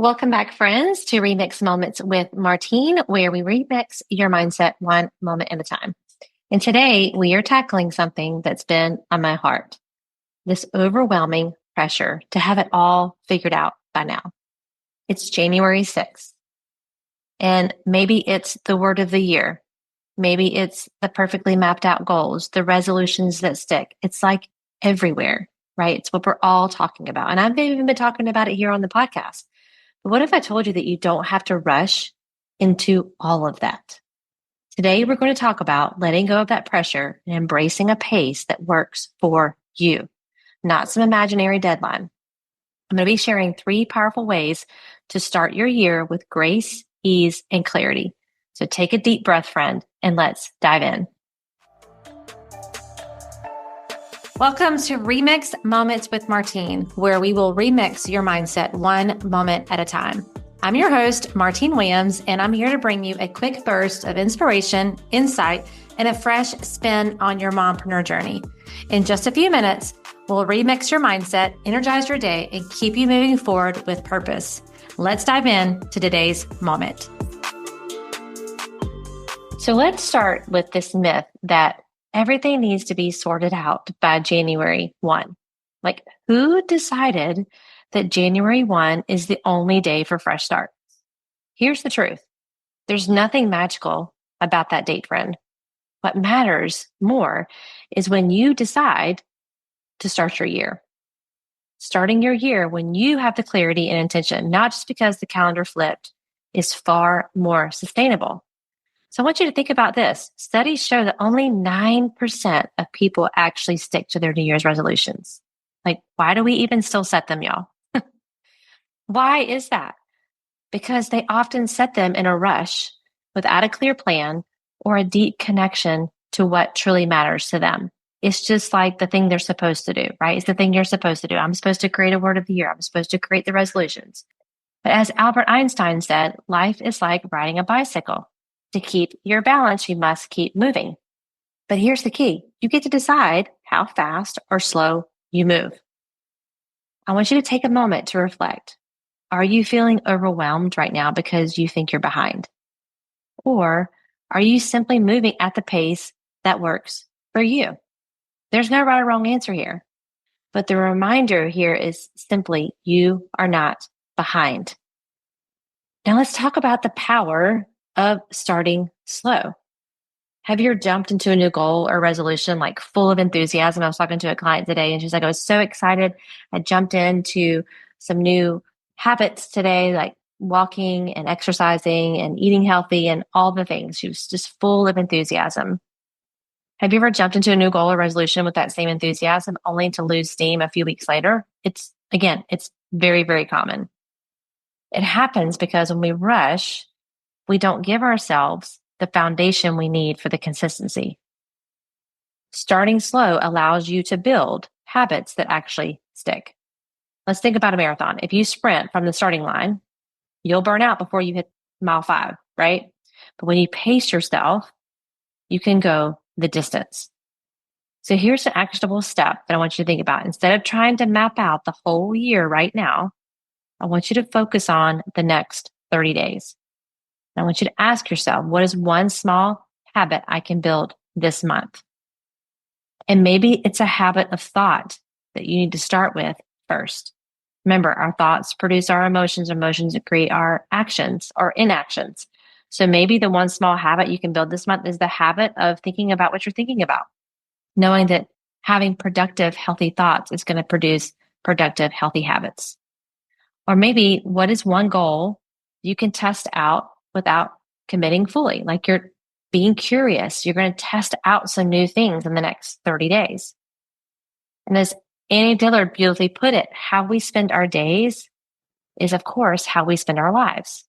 Welcome back, friends, to Remix Moments with Martine, where we remix your mindset one moment at a time. And today we are tackling something that's been on my heart, this overwhelming pressure to have it all figured out by now. It's January 6th, and maybe it's the word of the year. Maybe it's the perfectly mapped out goals, the resolutions that stick. It's like everywhere, right? It's what we're all talking about. And I've even been talking about it here on the podcast. But what if I told you that you don't have to rush into all of that? Today, we're going to talk about letting go of that pressure and embracing a pace that works for you, not some imaginary deadline. I'm going to be sharing 3 powerful ways to start your year with grace, ease, and clarity. So take a deep breath, friend, and let's dive in. Welcome to Remix Moments with Martine, where we will remix your mindset one moment at a time. I'm your host, Martine Williams, and I'm here to bring you a quick burst of inspiration, insight, and a fresh spin on your mompreneur journey. In just a few minutes, we'll remix your mindset, energize your day, and keep you moving forward with purpose. Let's dive in to today's moment. So let's start with this myth that everything needs to be sorted out by January 1. Like, who decided that January 1 is the only day for fresh starts? Here's the truth. There's nothing magical about that date, friend. What matters more is when you decide to start your year. Starting your year when you have the clarity and intention, not just because the calendar flipped, is far more sustainable. So I want you to think about this. Studies show that only 9% of people actually stick to their New Year's resolutions. Like, why do we even still set them, y'all? Why is that? Because they often set them in a rush without a clear plan or a deep connection to what truly matters to them. It's just like the thing they're supposed to do, right? It's the thing you're supposed to do. I'm supposed to create a word of the year. I'm supposed to create the resolutions. But as Albert Einstein said, life is like riding a bicycle. To keep your balance, you must keep moving. But here's the key. You get to decide how fast or slow you move. I want you to take a moment to reflect. Are you feeling overwhelmed right now because you think you're behind? Or are you simply moving at the pace that works for you? There's no right or wrong answer here. But the reminder here is simply you are not behind. Now let's talk about the power of starting slow. Have you ever jumped into a new goal or resolution like full of enthusiasm? I was talking to a client today and she's like, I was so excited. I jumped into some new habits today, like walking and exercising and eating healthy and all the things. She was just full of enthusiasm. Have you ever jumped into a new goal or resolution with that same enthusiasm only to lose steam a few weeks later? It's very, very common. It happens because when we rush, we don't give ourselves the foundation we need for the consistency. Starting slow allows you to build habits that actually stick. Let's think about a marathon. If you sprint from the starting line, you'll burn out before you hit mile 5, right? But when you pace yourself, you can go the distance. So here's an actionable step that I want you to think about. Instead of trying to map out the whole year right now, I want you to focus on the next 30 days. I want you to ask yourself, what is one small habit I can build this month? And maybe it's a habit of thought that you need to start with first. Remember, our thoughts produce our emotions create our actions or inactions. So maybe the one small habit you can build this month is the habit of thinking about what you're thinking about, knowing that having productive, healthy thoughts is going to produce productive, healthy habits. Or maybe what is one goal you can test out without committing fully? Like, you're being curious. You're going to test out some new things in the next 30 days. And as Annie Dillard beautifully put it, how we spend our days is, of course, how we spend our lives.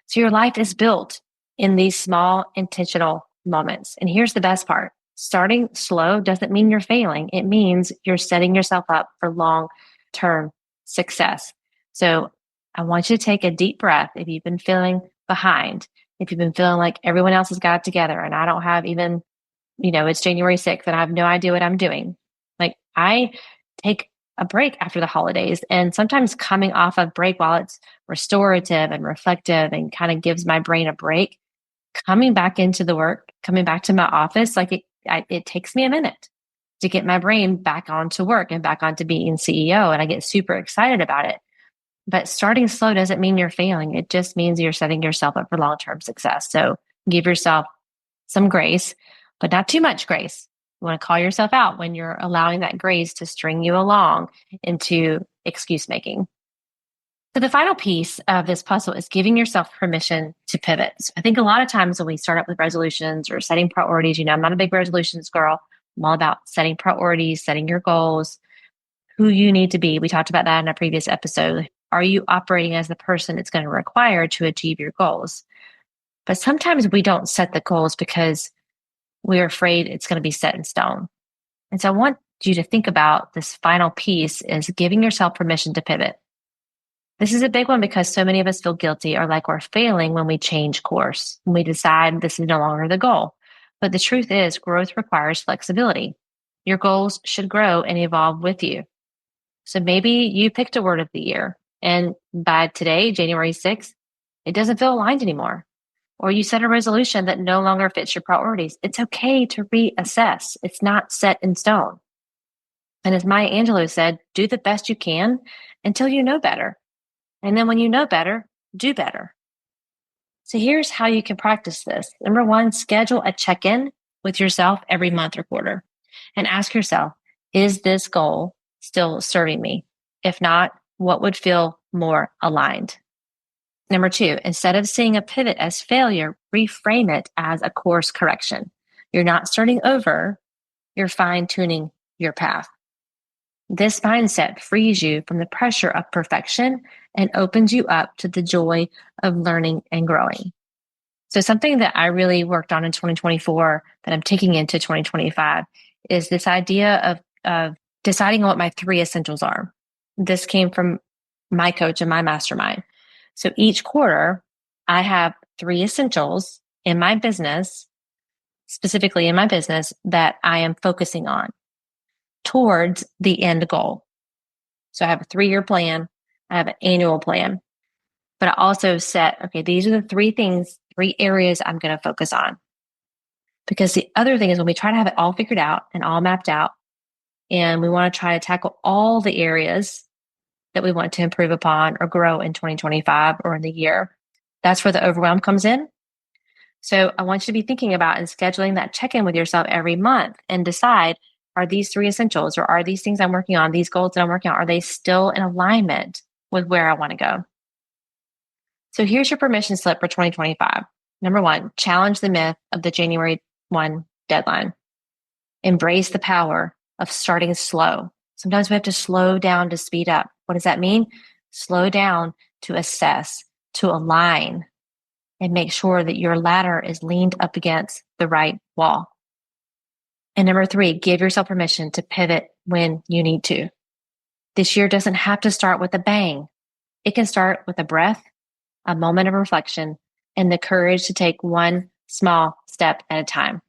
So your life is built in these small, intentional moments. And here's the best part. Starting slow doesn't mean you're failing. It means you're setting yourself up for long-term success. So I want you to take a deep breath if you've been feeling behind, if you've been feeling like everyone else has got it together and I don't have even, it's January 6th and I have no idea what I'm doing. Like, I take a break after the holidays. And sometimes coming off of break, while it's restorative and reflective and kind of gives my brain a break, coming back into the work, coming back to my office, like it takes me a minute to get my brain back onto work and back onto being CEO. And I get super excited about it. But starting slow doesn't mean you're failing. It just means you're setting yourself up for long-term success. So give yourself some grace, but not too much grace. You want to call yourself out when you're allowing that grace to string you along into excuse making. So the final piece of this puzzle is giving yourself permission to pivot. So I think a lot of times when we start up with resolutions or setting priorities, I'm not a big resolutions girl. I'm all about setting priorities, setting your goals, who you need to be. We talked about that in a previous episode. Are you operating as the person it's going to require to achieve your goals? But sometimes we don't set the goals because we're afraid it's going to be set in stone. And so I want you to think about this final piece is giving yourself permission to pivot. This is a big one because so many of us feel guilty or like we're failing when we change course, when we decide this is no longer the goal. But the truth is, growth requires flexibility. Your goals should grow and evolve with you. So maybe you picked a word of the year, and by today, January 6th, it doesn't feel aligned anymore. Or you set a resolution that no longer fits your priorities. It's okay to reassess. It's not set in stone. And as Maya Angelou said, do the best you can until you know better. And then when you know better, do better. So here's how you can practice this. Number one, schedule a check-in with yourself every month or quarter and ask yourself, is this goal still serving me? If not, what would feel more aligned? Number two, instead of seeing a pivot as failure, reframe it as a course correction. You're not starting over, you're fine-tuning your path. This mindset frees you from the pressure of perfection and opens you up to the joy of learning and growing. So something that I really worked on in 2024 that I'm taking into 2025 is this idea of deciding what my 3 essentials are. This came from my coach and my mastermind. So each quarter, I have 3 essentials in my business, specifically in my business, that I am focusing on towards the end goal. So I have a 3-year plan. I have an annual plan, but I also set, okay, these are the 3 things, 3 areas I'm going to focus on. Because the other thing is when we try to have it all figured out and all mapped out, and we want to try to tackle all the areas that we want to improve upon or grow in 2025 or in the year, that's where the overwhelm comes in. So I want you to be thinking about and scheduling that check-in with yourself every month and decide, are these 3 essentials or are these things I'm working on, these goals that I'm working on, are they still in alignment with where I want to go? So here's your permission slip for 2025. Number 1, challenge the myth of the January 1 deadline. Embrace the power of starting slow. Sometimes we have to slow down to speed up. What does that mean? Slow down to assess, to align, and make sure that your ladder is leaned up against the right wall. And number 3, give yourself permission to pivot when you need to. This year doesn't have to start with a bang. It can start with a breath, a moment of reflection, and the courage to take one small step at a time.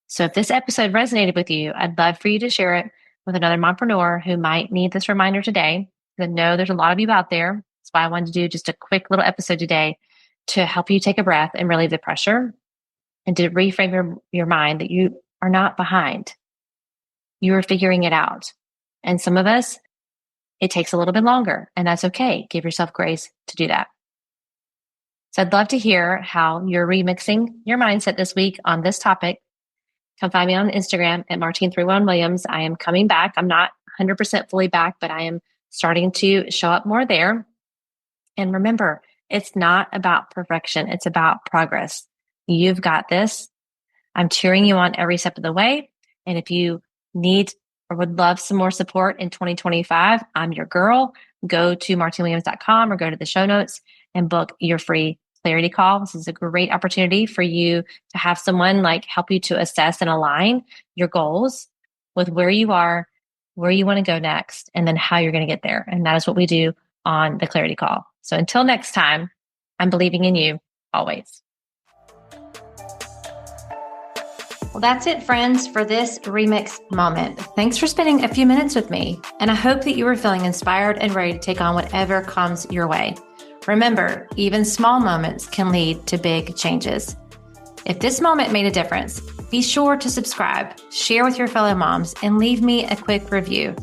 So if this episode resonated with you, I'd love for you to share it with another mompreneur who might need this reminder today. I know there's a lot of you out there. That's why I wanted to do just a quick little episode today to help you take a breath and relieve the pressure and to reframe your mind that you are not behind. You are figuring it out. And some of us, it takes a little bit longer, and that's okay. Give yourself grace to do that. So I'd love to hear how you're remixing your mindset this week on this topic. Come find me on Instagram at Martine31Williams. I am coming back. I'm not 100% fully back, but I am starting to show up more there. And remember, it's not about perfection. It's about progress. You've got this. I'm cheering you on every step of the way. And if you need or would love some more support in 2025, I'm your girl. Go to martinewilliams.com or go to the show notes and book your free clarity call. This is a great opportunity for you to have someone help you to assess and align your goals with where you are, where you want to go next, and then how you're going to get there. And that is what we do on the clarity call. So until next time, I'm believing in you always. Well, that's it, friends, for this remix moment. Thanks for spending a few minutes with me, and I hope that you are feeling inspired and ready to take on whatever comes your way. Remember, even small moments can lead to big changes. If this moment made a difference, be sure to subscribe, share with your fellow moms, and leave me a quick review.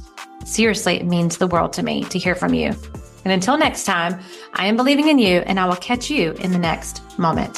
Seriously, it means the world to me to hear from you. And until next time, I am believing in you, and I will catch you in the next moment.